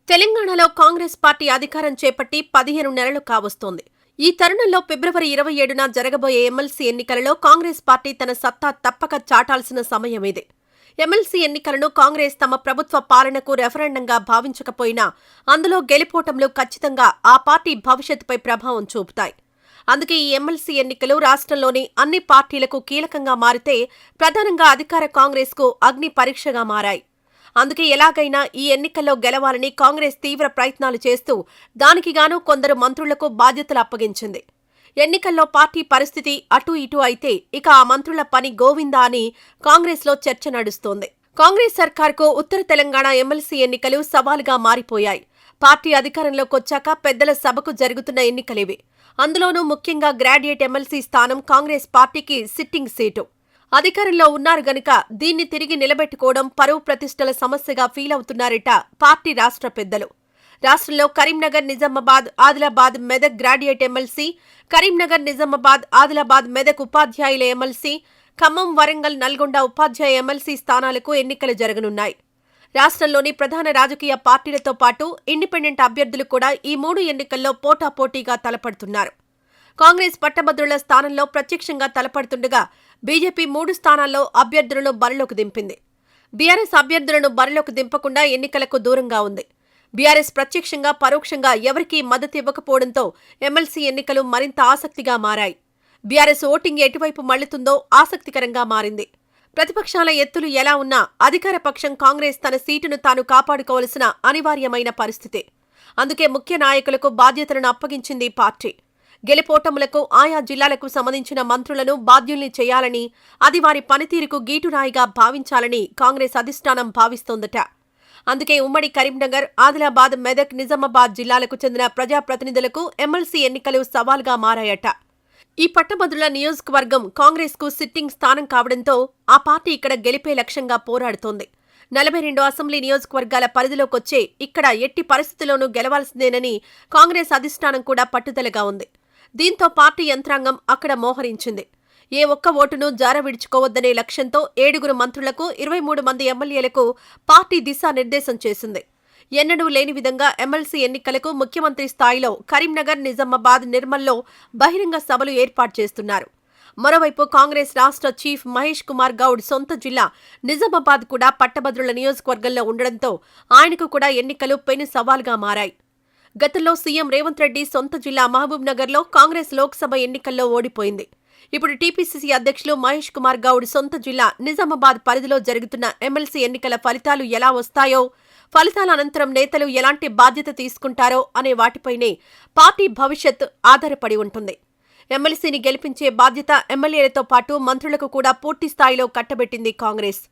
తెలంగాణలో కాంగ్రెస్ పార్టీ అధికారం చేపట్టి 15 నెలలు కావస్తోంది. ఈ తరుణంలో ఫిబ్రవరి 27న జరగబోయే ఎమ్మెల్సీ ఎన్నికలలో కాంగ్రెస్ పార్టీ తన సత్తా తప్పక చాటాల్సిన సమయం ఇది. ఎమ్మెల్సీ ఎన్నికలను కాంగ్రెస్ తమ ప్రభుత్వ పాలనకు రెఫరెండంగా భావించకపోయినా అందులో గెలుపోటములు ఖచ్చితంగా ఆ పార్టీ భవిష్యత్తుపై ప్రభావం చూపుతాయి. అందుకే ఈ ఎమ్మెల్సీ ఎన్నికలు రాష్ట్రంలోని అన్ని పార్టీలకు కీలకంగా మారితే ప్రధానంగా అధికార కాంగ్రెస్కు అగ్ని పరీక్షగా మారాయి. అందుకే ఎలాగైనా ఈ ఎన్నికల్లో గెలవాలని కాంగ్రెస్ తీవ్ర ప్రయత్నాలు చేస్తూ దానికిగాను కొందరు మంత్రులకు బాధ్యతలు అప్పగించింది. ఎన్నికల్లో పార్టీ పరిస్థితి అటూ ఇటూ అయితే ఇక ఆ మంత్రుల పని గోవిందా అని కాంగ్రెస్లో చర్చ నడుస్తోంది. కాంగ్రెస్ సర్కార్కు ఉత్తర తెలంగాణ ఎమ్మెల్సీ ఎన్నికలు సవాలుగా మారిపోయాయి. పార్టీ అధికారంలోకొచ్చాక పెద్దల సభకు జరుగుతున్న ఎన్నికలివి. అందులోనూ ముఖ్యంగా గ్రాడ్యుయేట్ ఎమ్మెల్సీ స్థానం కాంగ్రెస్ పార్టీకి సిట్టింగ్ సీటు. అధికారంలో ఉన్నారు గనుక దీన్ని తిరిగి నిలబెట్టుకోవడం పరువు ప్రతిష్టల సమస్యగా ఫీల్ అవుతున్నారట పార్టీ రాష్ట్ర పెద్దలు. రాష్ట్రంలో కరీంనగర్, నిజామాబాద్, ఆదిలాబాద్, మెదక్ గ్రాడ్యుయేట్ ఎమ్మెల్సీ, కరీంనగర్, నిజామాబాద్, ఆదిలాబాద్, మెదక్ ఉపాధ్యాయుల ఎమ్మెల్సీ, ఖమ్మం, వరంగల్, నల్గొండ ఉపాధ్యాయ ఎమ్మెల్సీ స్థానాలకు ఎన్నికలు జరగనున్నాయి. రాష్ట్రంలోని ప్రధాన రాజకీయ పార్టీలతో పాటు ఇండిపెండెంట్ అభ్యర్థులు కూడా ఈ 3 ఎన్నికల్లో పోటాపోటీగా తలపడుతున్నారు. కాంగ్రెస్ పట్టభద్రుల స్థానంలో ప్రత్యక్షంగా తలపడుతుండగా బీజేపీ 3 స్థానాల్లో అభ్యర్థులను బరిలోకి దింపింది. బీఆర్ఎస్ అభ్యర్థులను బరిలోకి దింపకుండా ఎన్నికలకు దూరంగా ఉంది. బీఆర్ఎస్ ప్రత్యక్షంగా, పరోక్షంగా ఎవరికీ మద్దతు ఇవ్వకపోవడంతో ఎమ్మెల్సీ ఎన్నికలు మరింత ఆసక్తిగా మారాయి. బీఆర్ఎస్ ఓటింగ్ ఎటువైపు మళ్లుతుందో ఆసక్తికరంగా మారింది. ప్రతిపక్షాల ఎత్తులు ఎలా ఉన్నా అధికార పక్షం కాంగ్రెస్ తన సీటును తాను కాపాడుకోవలసిన అనివార్యమైన పరిస్థితి. అందుకే ముఖ్య నాయకులకు బాధ్యతలను అప్పగించింది పార్టీ. గెలుపోటములకు ఆయా జిల్లాలకు సంబంధించిన మంత్రులను బాధ్యుల్ని చేయాలని, అది వారి పనితీరుకు గీటురాయిగా భావించాలని కాంగ్రెస్ అధిష్టానం భావిస్తోందట. అందుకే ఉమ్మడి కరీంనగర్, ఆదిలాబాద్, మెదక్, నిజామాబాద్ జిల్లాలకు చెందిన ప్రజాప్రతినిధులకు ఎమ్మెల్సీ ఎన్నికలు సవాల్గా మారాయట. ఈ పట్టభద్రుల నియోజకవర్గం కాంగ్రెస్కు సిట్టింగ్ స్థానం కావడంతో ఆ పార్టీ ఇక్కడ గెలిపే లక్ష్యంగా పోరాడుతోంది. 42 అసెంబ్లీ నియోజకవర్గాల పరిధిలోకొచ్చే ఇక్కడ ఎట్టి పరిస్థితుల్లోనూ గెలవాల్సిందేనని కాంగ్రెస్ అధిష్టానం కూడా పట్టుదలగా ఉంది. దీంతో పార్టీ యంత్రాంగం అక్కడ మోహరించింది. ఏ ఒక్క ఓటును జార విడుచుకోవద్దనే లక్ష్యంతో 7 మంత్రులకు, 23 మంది ఎమ్మెల్యేలకు పార్టీ దిశానిర్దేశం చేసింది. ఎన్నడూ లేని విధంగా ఎమ్మెల్సీ ఎన్నికలకు ముఖ్యమంత్రి స్థాయిలో కరీంనగర్, నిజామాబాద్, నిర్మల్లో బహిరంగ సభలు ఏర్పాటు చేస్తున్నారు. మరోవైపు కాంగ్రెస్ రాష్ట్ర చీఫ్ మహేష్ కుమార్ గౌడ్ సొంత జిల్లా నిజామాబాద్ కూడా పట్టభద్రుల నియోజకవర్గంలో ఉండడంతో ఆయనకు కూడా ఎన్నికలు పెను సవాల్గా మారాయి. గతంలో సీఎం రేవంత్ రెడ్డి సొంత జిల్లా మహబూబ్ నగర్లో కాంగ్రెస్ లోక్సభ ఎన్నికల్లో ఓడిపోయింది. ఇప్పుడు టీపీసీసీ అధ్యక్షులు మహేష్ కుమార్ గౌడ్ సొంత జిల్లా నిజామాబాద్ పరిధిలో జరుగుతున్న ఎమ్మెల్సీ ఎన్నికల ఫలితాలు ఎలా వస్తాయో, ఫలితాల అనంతరం నేతలు ఎలాంటి బాధ్యత తీసుకుంటారో అనే వాటిపైనే పార్టీ భవిష్యత్ ఆధారపడి ఉంటుంది. ఎమ్మెల్సీని గెలిపించే బాధ్యత ఎమ్మెల్యేలతో పాటు మంత్రులకు కూడా పూర్తి స్థాయిలో కట్టబెట్టింది కాంగ్రెస్.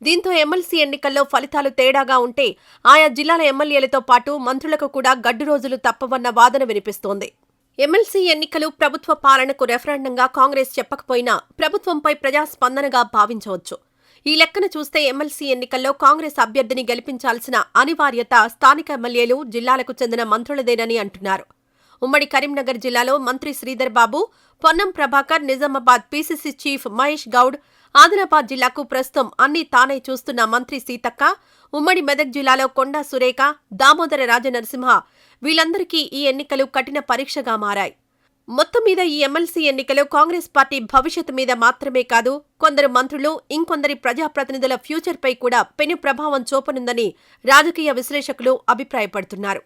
దీంతో ఎమ్మెల్సీ ఎన్నికల్లో ఫలితాలు తేడాగా ఉంటే ఆయా జిల్లాల ఎమ్మెల్యేలతో పాటు మంత్రులకు కూడా గడ్డు రోజులు తప్పవన్న వాదన వినిపిస్తోంది. ఎమ్మెల్సీ ఎన్నికలు ప్రభుత్వ పాలనకు రెఫరెండంగా కాంగ్రెస్ చెప్పకపోయినా ప్రభుత్వంపై ప్రజాస్పందనగా భావించవచ్చు. ఈ లెక్కన చూస్తే ఎమ్మెల్సీ ఎన్నికల్లో కాంగ్రెస్ అభ్యర్థిని గెలిపించాల్సిన అనివార్యత స్థానిక ఎమ్మెల్యేలు, జిల్లాలకు చెందిన మంత్రులదేనని అంటున్నారు. ఉమ్మడి కరీంనగర్ జిల్లాలో మంత్రి శ్రీధర్ బాబు, పొన్నం ప్రభాకర్, నిజామాబాద్ పీసీసీ చీఫ్ మహేష్ గౌడ్, ఆదిలాబాద్ జిల్లాకు ప్రస్తుతం అన్ని తానే చూస్తున్న మంత్రి సీతక్క, ఉమ్మడి మెదక్ జిల్లాలో కొండా సురేఖ, దామోదర రాజనరసింహ వీళ్ళందరికీ ఈ ఎన్నికలు కఠిన పరీక్షగా మారాయి. మొత్తం మీద ఈ ఎమ్మెల్సీ ఎన్నికలు కాంగ్రెస్ పార్టీ భవిష్యత్తు మీద మాత్రమే కాదు, కొందరు మంత్రులు, ఇంకొందరి ప్రజాప్రతినిధుల ఫ్యూచర్పై కూడా పెను ప్రభావం చూపనుందని రాజకీయ విశ్లేషకులు అభిప్రాయపడుతున్నారు.